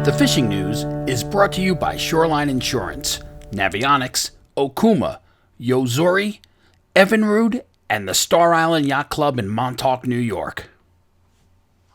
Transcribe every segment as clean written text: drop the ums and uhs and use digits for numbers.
The fishing news is brought to you by Shoreline Insurance, Navionics, Okuma, Yozori, Evinrude, and the Star Island Yacht Club in Montauk, New York.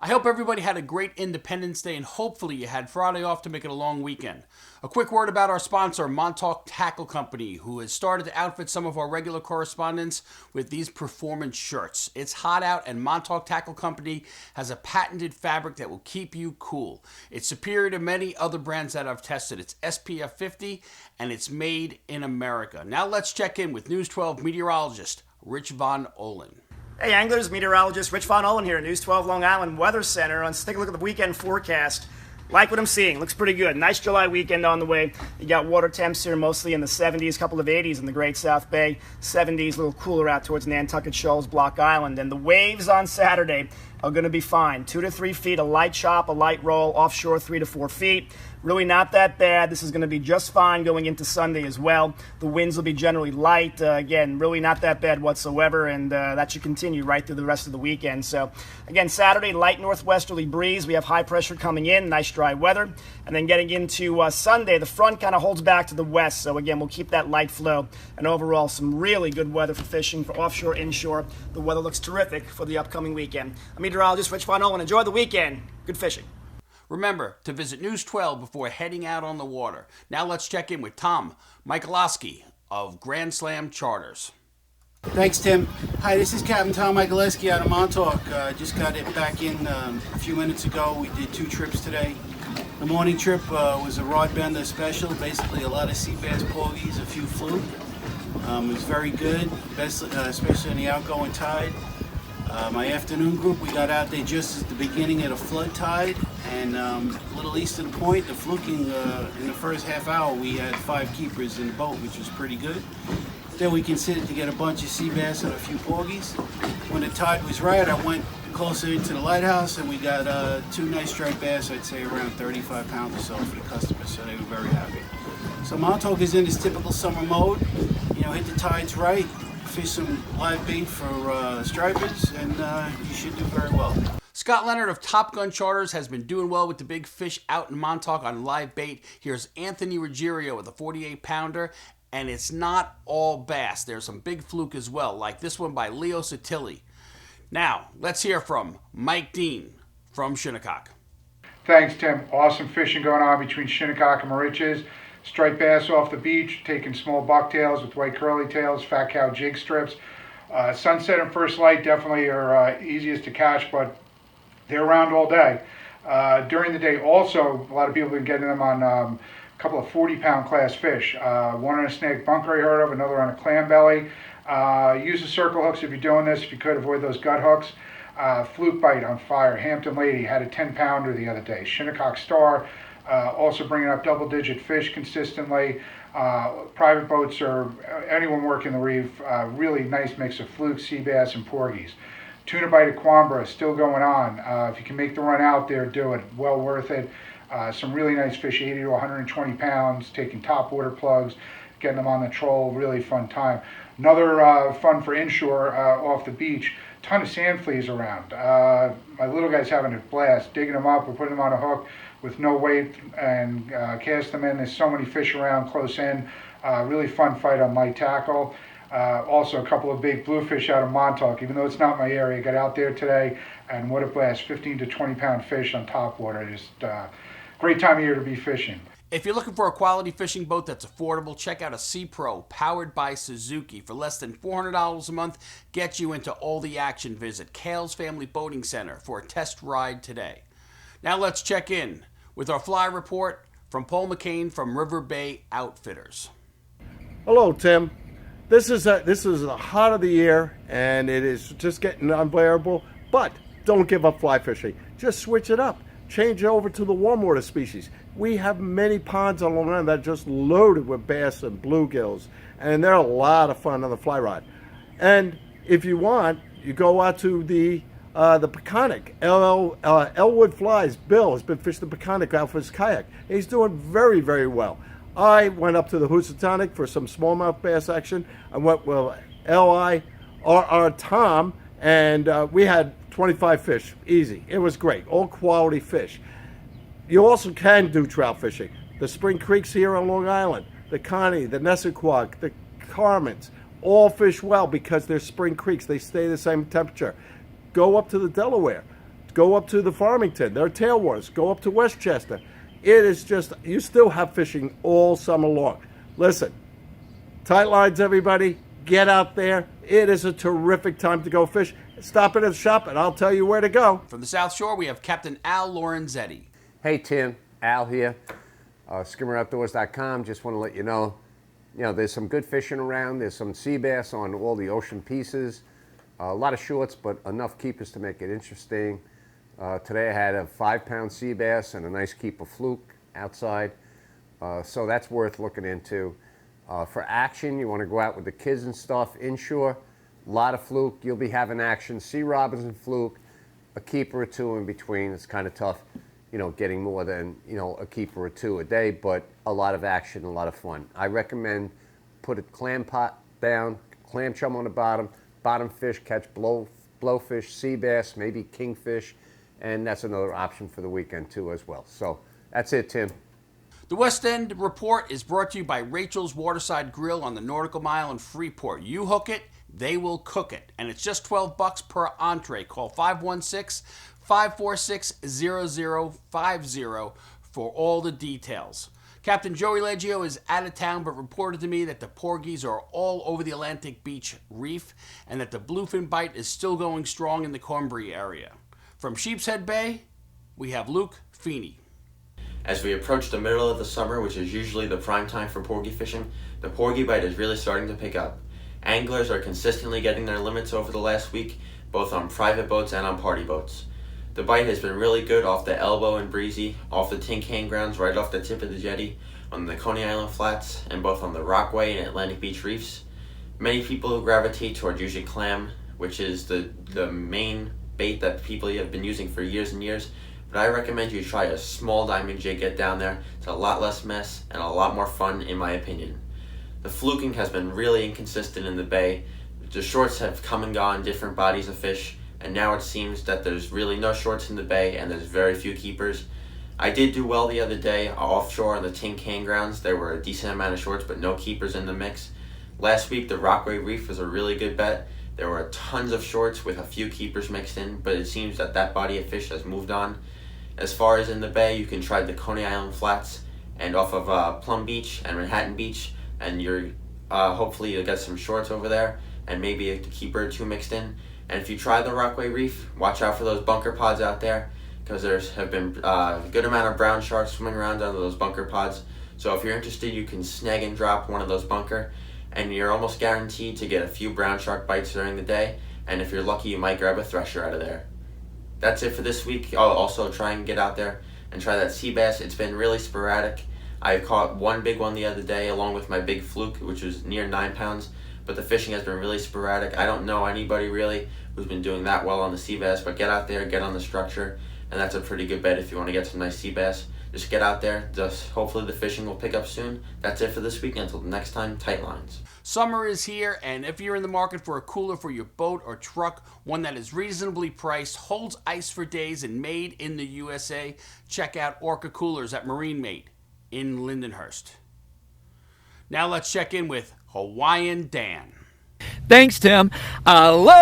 I hope everybody had a great Independence Day and hopefully you had Friday off to make it a long weekend. A quick word about our sponsor, Montauk Tackle Company, who has started to outfit some of our regular correspondents with these performance shirts. It's hot out and Montauk Tackle Company has a patented fabric that will keep you cool. It's superior to many other brands that I've tested. It's SPF 50 and it's made in America. Now let's check in with News 12 meteorologist Rich Von Ohlen. Hey anglers, meteorologist Rich Von Ohlen here, News 12 Long Island Weather Center. Let's take a look at the weekend forecast. Like what I'm seeing, looks pretty good. Nice July weekend on the way. You got water temps here mostly in the 70s, couple of 80s in the Great South Bay. 70s, a little cooler out towards Nantucket Shoals, Block Island. And the waves on Saturday are going to be fine. 2 to 3 feet, a light chop, a light roll, offshore 3 to 4 feet. Really not that bad. This is going to be just fine going into Sunday as well. The winds will be generally light. Again, really not that bad whatsoever, and that should continue right through the rest of the weekend. So, again, Saturday, light northwesterly breeze. We have high pressure coming in, nice dry weather. And then getting into Sunday, the front kind of holds back to the west. So, again, we'll keep that light flow. And overall, some really good weather for fishing, for offshore, inshore. The weather looks terrific for the upcoming weekend. I'm meteorologist Rich Von Ohlen. Enjoy the weekend. Good fishing. Remember to visit News 12 before heading out on the water. Now let's check in with Tom Mikoleski of Grand Slam Charters. Thanks, Tim. Hi, this is Captain Tom Mikoleski out of Montauk. Just got it back in a few minutes ago. We did 2 trips today. The morning trip was a rod bender special, basically a lot of sea bass, porgies, a few fluke. It was very good, especially in the outgoing tide. My afternoon group, we got out there just at the beginning of the flood tide, and a little east of the point, the fluking, in the first half hour, we had 5 keepers in the boat, which was pretty good. Then we considered to get a bunch of sea bass and a few porgies. When the tide was right, I went closer into the lighthouse, and we got 2 nice striped bass, I'd say around 35 pounds or so for the customers, so they were very happy. So Montauk is in its typical summer mode, hit the tides right, fish some live bait for stripers, and you should do very well. Scott Leonard of Top Gun Charters has been doing well with the big fish out in Montauk on live bait. Here's Anthony Ruggiero with a 48-pounder, and it's not all bass. There's some big fluke as well, like this one by Leo Sotilli. Now, let's hear from Mike Dean from Shinnecock. Thanks, Tim. Awesome fishing going on between Shinnecock and Moriches. Striped bass off the beach, taking small bucktails with white curly tails, fat cow jig strips. Sunset and first light definitely are easiest to catch, but they're around all day. During the day also, a lot of people have been getting them on a couple of 40-pound class fish. One on a snake bunker I heard of, another on a clam belly. Use the circle hooks if you're doing this, if you could avoid those gut hooks. Fluke bite on fire. Hampton Lady had a 10-pounder the other day. Shinnecock Star also bringing up double-digit fish consistently. Private boats or anyone working the reef, really nice mix of fluke, sea bass, and porgies. Tuna bite at Quambra still going on. If you can make the run out there, do it. Well worth it. Some really nice fish, 80 to 120 pounds, taking top water plugs, getting them on the troll, really fun time. Another fun for inshore off the beach, ton of sand fleas around. My little guy's having a blast, digging them up or putting them on a hook with no weight and cast them in. There's so many fish around close in. Really fun fight on light tackle. Also a couple of big bluefish out of Montauk, even though it's not my area. Got out there today and what a blast, 15 to 20 pound fish on top water. Just great time of year to be fishing. If you're looking for a quality fishing boat that's affordable, check out a Sea Pro powered by Suzuki. For less than $400 a month, get you into all the action. Visit Kale's Family Boating Center for a test ride today. Now let's check in with our fly report from Paul McCain from River Bay Outfitters. Hello, Tim. This is the heart of the year, and it is just getting unbearable. But don't give up fly fishing. Just switch it up. Change it over to the warm water species. We have many ponds on Long Island that are just loaded with bass and bluegills, and they're a lot of fun on the fly rod. And if you want, you go out to the Peconic. Elwood Flies. Bill has been fishing the Peconic out for his kayak. He's doing very, very well. I went up to the Housatonic for some smallmouth bass action. I went with L.I.R.R. Tom, and we had 25 fish, easy. It was great, all quality fish. You also can do trout fishing. The spring creeks here on Long Island, the Connie, the Nessaquag, the Carmens, all fish well because they're spring creeks. They stay the same temperature. Go up to the Delaware. Go up to the Farmington. There are tailwaters. Go up to Westchester. It is just, you still have fishing all summer long. Listen, tight lines, everybody. Get out there. It is a terrific time to go fish. Stop at the shop and I'll tell you where to go. From the South Shore, we have Captain Al Lorenzetti. Hey Tim, Al here, SkimmerOutdoors.com. Just want to let you know, there's some good fishing around. There's some sea bass on all the ocean pieces. A lot of shorts, but enough keepers to make it interesting. Today I had a 5-pound sea bass and a nice keeper fluke outside. So that's worth looking into. For action, you want to go out with the kids and stuff inshore. A lot of fluke. You'll be having action. Sea robins and fluke, a keeper or two in between. It's kind of tough, getting more than, a keeper or two a day, but a lot of action, a lot of fun. I recommend put a clam pot down, clam chum on the bottom fish, catch blowfish, sea bass, maybe kingfish, and that's another option for the weekend too as well. So that's it, Tim. The West End Report is brought to you by Rachel's Waterside Grill on the Nautical Mile in Freeport. You hook it, they will cook it. And it's just $12 per entree. Call 516-546-0050 for all the details. Captain Joey Leggio is out of town, but reported to me that the porgies are all over the Atlantic Beach Reef and that the bluefin bite is still going strong in the Cornbury area. From Sheepshead Bay, we have Luke Feeney. As we approach the middle of the summer, which is usually the prime time for porgy fishing, the porgy bite is really starting to pick up. Anglers are consistently getting their limits over the last week, both on private boats and on party boats. The bite has been really good off the Elbow and Breezy, off the Tink Hang grounds right off the tip of the jetty, on the Coney Island flats, and both on the Rockaway and Atlantic Beach reefs. Many people gravitate toward usually clam, which is the main bait that people have been using for years and years. But I recommend you try a small diamond jig, get down there. It's a lot less mess and a lot more fun in my opinion. The fluking has been really inconsistent in the bay. The shorts have come and gone, different bodies of fish, and now it seems that there's really no shorts in the bay and there's very few keepers. I did do well the other day offshore on the Tink Hang grounds. There were a decent amount of shorts but no keepers in the mix. Last week the Rockaway Reef was a really good bet. There were tons of shorts with a few keepers mixed in, but it seems that that body of fish has moved on. As far as in the bay, you can try the Coney Island flats and off of Plum Beach and Manhattan Beach, and you're hopefully you'll get some shorts over there and maybe a keeper or two mixed in. And if you try the Rockaway Reef, watch out for those bunker pods out there, because there have been a good amount of brown sharks swimming around under those bunker pods. So if you're interested, you can snag and drop one of those bunker, and you're almost guaranteed to get a few brown shark bites during the day, and if you're lucky, you might grab a thresher out of there. That's it for this week. I'll also try and get out there and try that sea bass. It's been really sporadic. I caught one big one the other day along with my big fluke, which was near 9 pounds, but the fishing has been really sporadic. I don't know anybody really who's been doing that well on the sea bass, but get out there, get on the structure, and that's a pretty good bet if you want to get some nice sea bass. Just get out there. Just hopefully the fishing will pick up soon. That's it for this week. Until the next time, tight lines. Summer is here, and if you're in the market for a cooler for your boat or truck, one that is reasonably priced, holds ice for days, and made in the USA, check out Orca Coolers at Marine Mate in Lindenhurst. Now let's check in with Hawaiian Dan. Thanks, Tim. Aloha!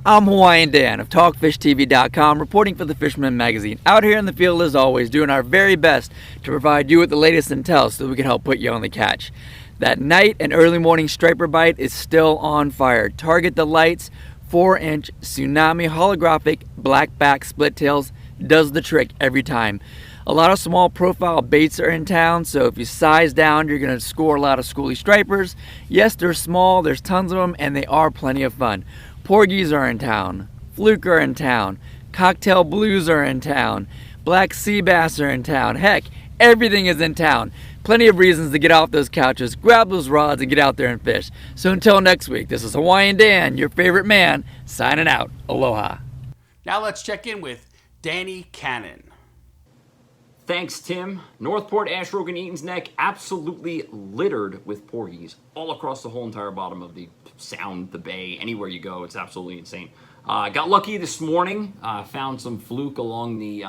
I'm Hawaiian Dan of TalkFishTV.com, reporting for the Fisherman magazine. Out here in the field as always, doing our very best to provide you with the latest intel so we can help put you on the catch. That night and early morning striper bite is still on fire. Target the lights, 4-inch tsunami holographic blackback split tails does the trick every time. A lot of small profile baits are in town, so if you size down, you're going to score a lot of schoolie stripers. Yes, they're small, there's tons of them, and they are plenty of fun. Porgies are in town, fluke are in town, cocktail blues are in town, black sea bass are in town. Heck, everything is in town. Plenty of reasons to get off those couches, grab those rods, and get out there and fish. So until next week, this is Hawaiian Dan, your favorite man, signing out. Aloha. Now let's check in with Danny Cannon. Thanks, Tim. Northport, Ashrogan, and Eaton's Neck absolutely littered with porgies all across the whole entire bottom of the sound, the bay, anywhere you go. It's absolutely insane. Got lucky this morning. Found some fluke along the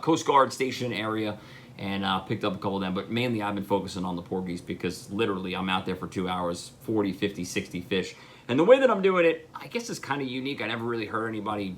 Coast Guard station area and picked up a couple of them. But mainly I've been focusing on the porgies because literally I'm out there for 2 hours, 40, 50, 60 fish. And the way that I'm doing it, I guess is kind of unique. I never really heard anybody,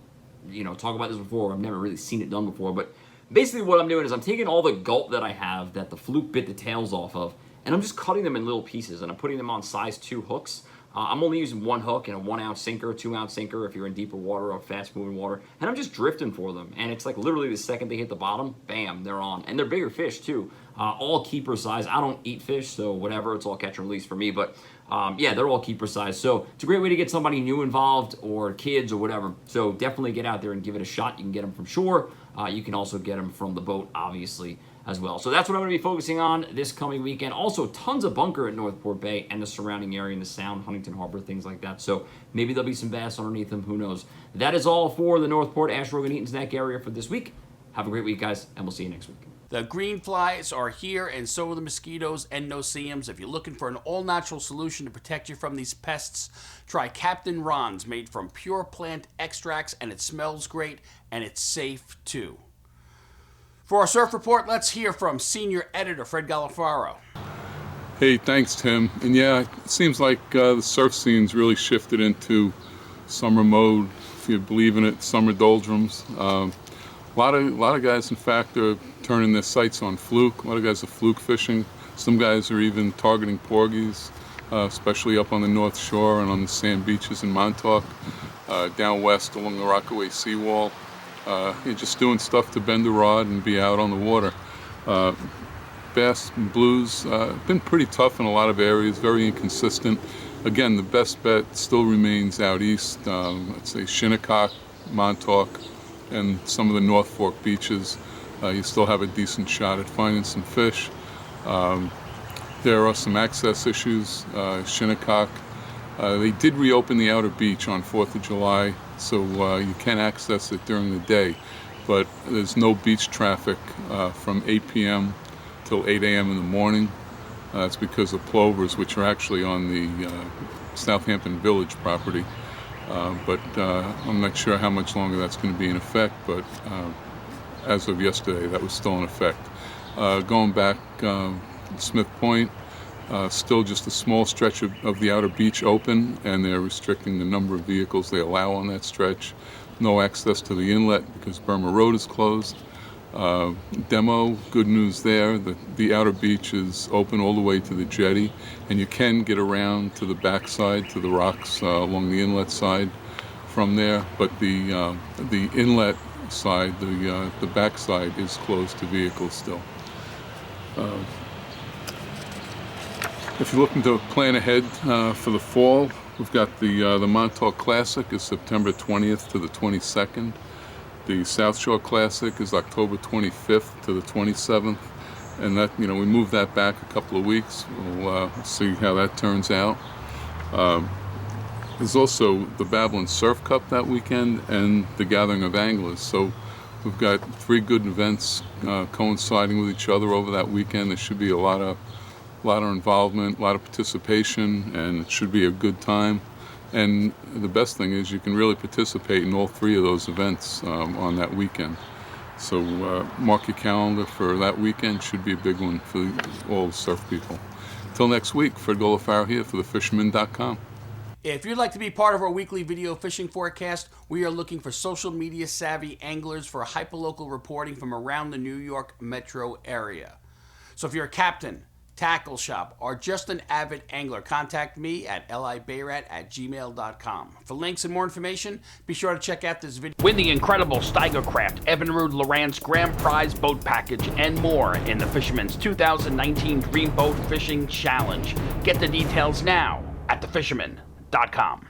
talk about this before. I've never really seen it done before. But basically what I'm doing is I'm taking all the gulp that I have that the fluke bit the tails off of, and I'm just cutting them in little pieces, and I'm putting them on size 2 hooks. I'm only using 1 hook and a 1-ounce sinker, 2-ounce sinker if you're in deeper water or fast-moving water, and I'm just drifting for them. And it's like literally the second they hit the bottom, bam, they're on. And they're bigger fish too, all keeper size. I don't eat fish, so whatever, it's all catch and release for me. But yeah, they're all keeper size. So it's a great way to get somebody new involved or kids or whatever. So definitely get out there and give it a shot. You can get them from shore. You can also get them from the boat, obviously, as well. So that's what I'm going to be focusing on this coming weekend. Also, tons of bunker at Northport Bay and the surrounding area in the Sound, Huntington Harbor, things like that. So maybe there'll be some bass underneath them. Who knows? That is all for the Northport, Ashrogan, Eaton's Neck area for this week. Have a great week, guys, and we'll see you next week. The green flies are here, and so are the mosquitoes and no-see-ums. If you're looking for an all-natural solution to protect you from these pests, try Captain Ron's, made from pure plant extracts, and it smells great, and it's safe, too. For our surf report, let's hear from senior editor Fred Golofaro. Hey, thanks, Tim. And yeah, it seems like the surf scene's really shifted into summer mode, if you believe in it, summer doldrums. A lot of guys, in fact, are turning their sights on fluke. A lot of guys are fluke fishing. Some guys are even targeting porgies, especially up on the North Shore and on the sand beaches in Montauk, down west along the Rockaway seawall. You're just doing stuff to bend the rod and be out on the water. Bass and blues been pretty tough in a lot of areas, very inconsistent. Again, the best bet still remains out east. Let's say Shinnecock, Montauk, and some of the North Fork beaches. You still have a decent shot at finding some fish. There are some access issues. Shinnecock, they did reopen the outer beach on 4th of July, so you can access it during the day, but there's no beach traffic from 8 p.m. till 8 a.m. in the morning. That's because of plovers, which are actually on the Southampton Village property. But I'm not sure how much longer that's going to be in effect, but as of yesterday, that was still in effect. Going back, Smith Point, still just a small stretch of the outer beach open, and they're restricting the number of vehicles they allow on that stretch. No access to the inlet because Burma Road is closed. Demo, good news there. The outer beach is open all the way to the jetty, and you can get around to the backside, to the rocks along the inlet side from there, but the inlet side, the backside is closed to vehicles still. If you're looking to plan ahead for the fall, we've got the Montauk Classic is September 20th to the 22nd. The South Shore Classic is October 25th to the 27th, and that, we moved that back a couple of weeks. We'll see how that turns out. There's also the Babylon Surf Cup that weekend and the Gathering of Anglers. So we've got 3 good events coinciding with each other over that weekend. There should be a lot of involvement, a lot of participation, and it should be a good time. And the best thing is you can really participate in all 3 of those events on that weekend. So mark your calendar for that weekend. Should be a big one for all the surf people. Till next week, Fred Golofaro here for thefisherman.com. If you'd like to be part of our weekly video fishing forecast, we are looking for social media savvy anglers for hyperlocal reporting from around the New York metro area. So if you're a captain, tackle shop, or just an avid angler, contact me at libayrat@gmail.com. For links and more information, be sure to check out this video. Win the incredible Steigercraft Evinrude Lowrance Grand Prize Boat Package and more in the Fisherman's 2019 Dream Boat Fishing Challenge. Get the details now at thefisherman.com.